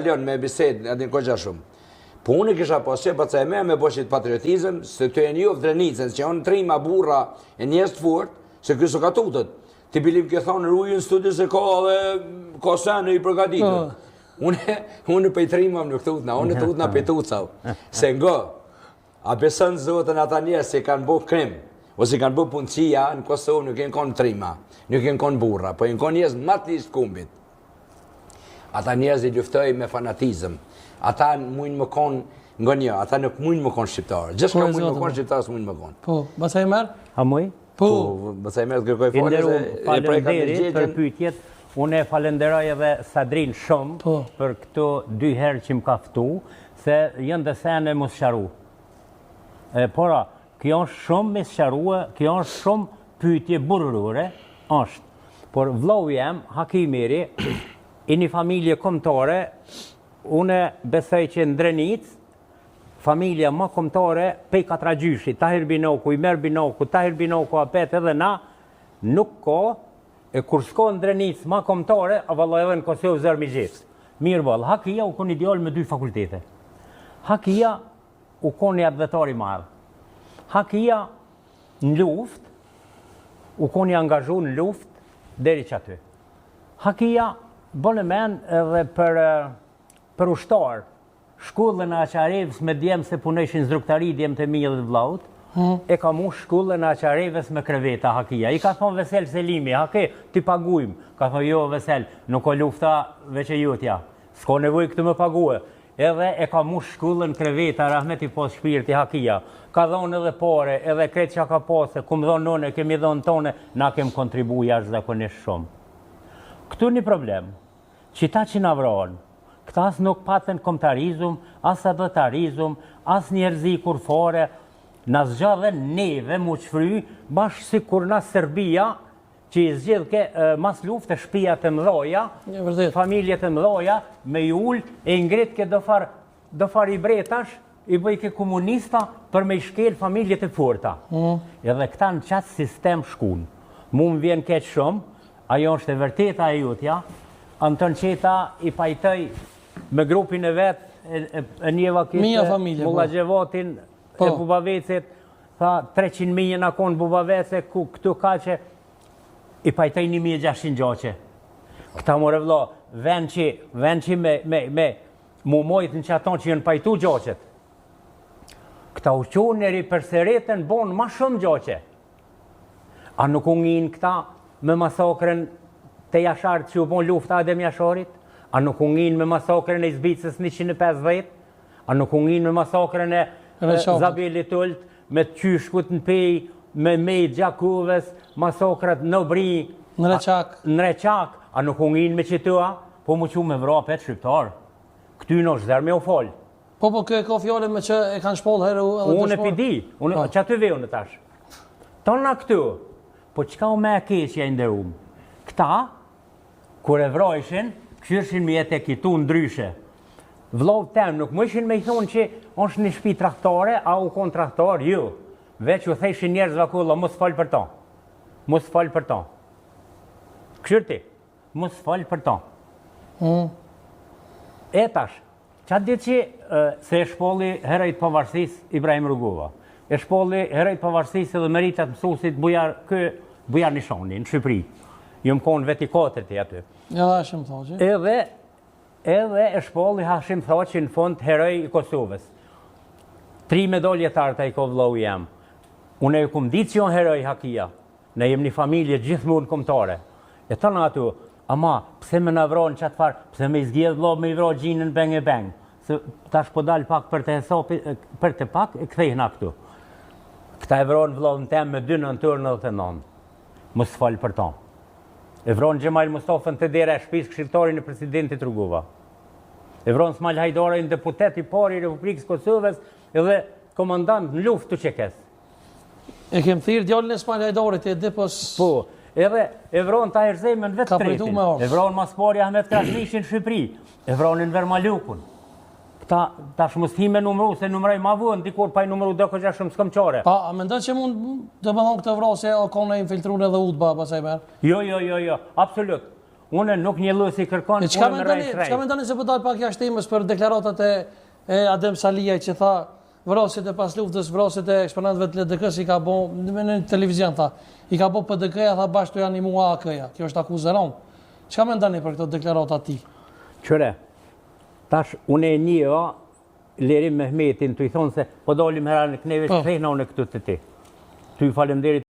Leon me bisedë, atë koqa shumë. Po unë kisha pas që përca e me bëshit patriotizëm, se të e njofë drenicën, që janë trima burra e njës të fort, se kësë ka tutët. Ti bilim ke thonë rujën studi se ka dhe ka sene i përgatitur. Unë për i trima më nuk tutna, unë tutna për i tutsav. Se nga, a besën zotën ata njës se kanë bo krim, ose kanë bo punësia, në Kosovë nuk jenë konë trima, nuk jenë konë burra, po jenë konë njës matë listë kumbit. Ata njës i luftoj me fanatizëm. Ata mujnë më konë nga një, ata nuk mujnë më konë shqiptarë. Gjithë ka mujnë më konë shqiptarë, së mujnë më konë. Po, Basaj Mer? A muj? Po, Basaj Mer të kërkoj folë, falenderit për pyetjet. Unë e falenderoj edhe Sadrin shumë për këto 2 herë që më ka ftu, se jënë dhe sene më sëqaru. Pora, kjo është shumë me sëqarua, kjo është shumë pyetje burrure, është. Por vlau jem, Hakimiri, i një familje kombëtare, une besoj që në Drenic, familja më kombëtare, pej katra gjyshi, Tahir Binoku, Imer Binoku, Tahir Binoku, apet edhe na, nuk ko, e kur shko në Drenic më kombëtare, a valla edhe në Kosovë zërë mi gjithë. Mirë valë, Hakia u kon ideal me 2 fakultete. Hakia u kon një advetari marë. Hakia në luft, u kon një angazhu në luft, deri që aty. Hakia bënë men edhe për ushtar, shkullën e Aqarevës me djemë se punëshin zruktari, djemë të mijë dhe vlaut, e ka mu shkullën e Aqarevës me kreveta Hakia. I ka thonë Vesel Selimi, Hake, ti pagujmë. Ka thonë jo Vesel, nuk o lufta veç e jutja, s'ko nevoj këtë më paguë. Edhe e ka mu shkullën kreveta, rahmeti pos shpirti Hakia. Ka dhonë edhe pore, edhe kretë që ka posë, ku më dhonë nëne, kemi dhonë tone, na kem kontribu jashtë zakonisht shumë. Këtu një problem, që ta që në vronë, këta as nuk patën komtarizum, as adhetarizum, as njerëzi kur fore, në zgjadhe neve mu qfry, bashkë si kur në Serbia, që i zgjidhë ke mas luft e shpia të mdoja, familje të mdoja, me i ullë, e ngrit ke do far i bretash, i bëj ke komunista për me i shkel familje të furta. Edhe këta në qatë sistem shkun. Mu më vjen keq shumë, ajo është e vërteta e jutja, Anton Qeta i pajtoj me grupin e vetë, e njeva kiste, Mulla Gjevotin, e Bubavecit, tha 300.000 në konë Bubavece, ku këtu ka që i pajtoj 1.600 gjoqe. Këta more vlo, ven që me mu mojtë në që aton që jënë pajtu gjoqet. Këta uqoneri për seretën bonë ma shumë gjoqe. A nuk ungin këta me masakren të Jashartë që u bon lufta Adem Jasharit? A nuk ungin me masakren e Izbicës 150? A nuk ungin me masakren e Zabeli Tult, me qyshkut në pej, me Mejt Gjakuves, masakret në Bri, në Reqak? A nuk ungin me qëtua? Po mu që me vrapet shqiptar. Këty në është zërë me u folë. Po, kjo e ka fjallin me që e kanë shpollë herë edhe të shpollë? Unë e pidi, që aty veu në tash. Tonë këtu, po qka u me e keqja i ndërumë? Këta, kur e vrojshin, këshirshin me jetë e kitu ndryshe. Vllovë tem nuk më ishin me i thonë që është një shpi traktare, a u konë traktar, ju. Veç u thejshin njerëz vakulla, mos falë për ta. Mos falë për ta. Këshirti, mos falë për ta. E tash, qatë ditë që se e shpolli herejt pavarësis Ibrahim Rugova, e shpolli herejt pavarësis edhe meritat mësusit Bujar Nishani, në Shqipëri. Jëmë konë veti 4 të aty. Edhe Hashim Thaçi. Edhe e shpolli Hashim Thaçi në fund heroj i Kosovës. 3 medalje tarta i ko vlau jam. Unë e kumë ditë që jonë heroj Hakia. Ne jem një familje gjithmonë kombëtare. E të në atu, ama, pse me në vronë qatë farë, pse me izgjedh vlau me i vronë gjinën beng e beng. Se tash po dalë pak për të pak, e këthejna këtu. Këta e vronë vlau në tem me 2 nëntër 99. Mos falë për ta. E vronë Gjemal Mustafën të dera e shpisë këshilltarin e presidentit Rugova. E vronë Smal Hajdarin, deputet i pari i Republikës Kosovës edhe komandant në luft të qekes. E kem thirë djallin e Smal Hajdarit e dhe pos... Po, edhe e vronë Tahir Zemen vetë tretin. E vronë Maspari Ahmet Krashnishin në Shqipëri. E vronë Enver Malukun. Ta shmëstime numru, se numrej ma vënë, dikur pa i numru dhe këgja shumë s'këm qare. A me ndonë që mund të më thonë këtë vrasje, o kone infiltrun edhe udba, Basaj Mer? Jo, absolut. Unë nuk një lu si kërkon, Çka mendoni se po dal pak jashtë temës për deklaratat e Adem Saliaj që tha vrasjet e pas luftës, vrasjet e eksponentëve të LDK-s i ka bo në televizion tha, i ka bo PDK-ja tha bashkë të janë animua AK-ja. Kjo është akuzë e rëndë. Çka mendoni për këto deklarata ti? Qëre, tash unë e një Lerim Mehmetin të i thonë se po dalim hera në kneve, shprehna unë këtu të ti. Ty falemderit.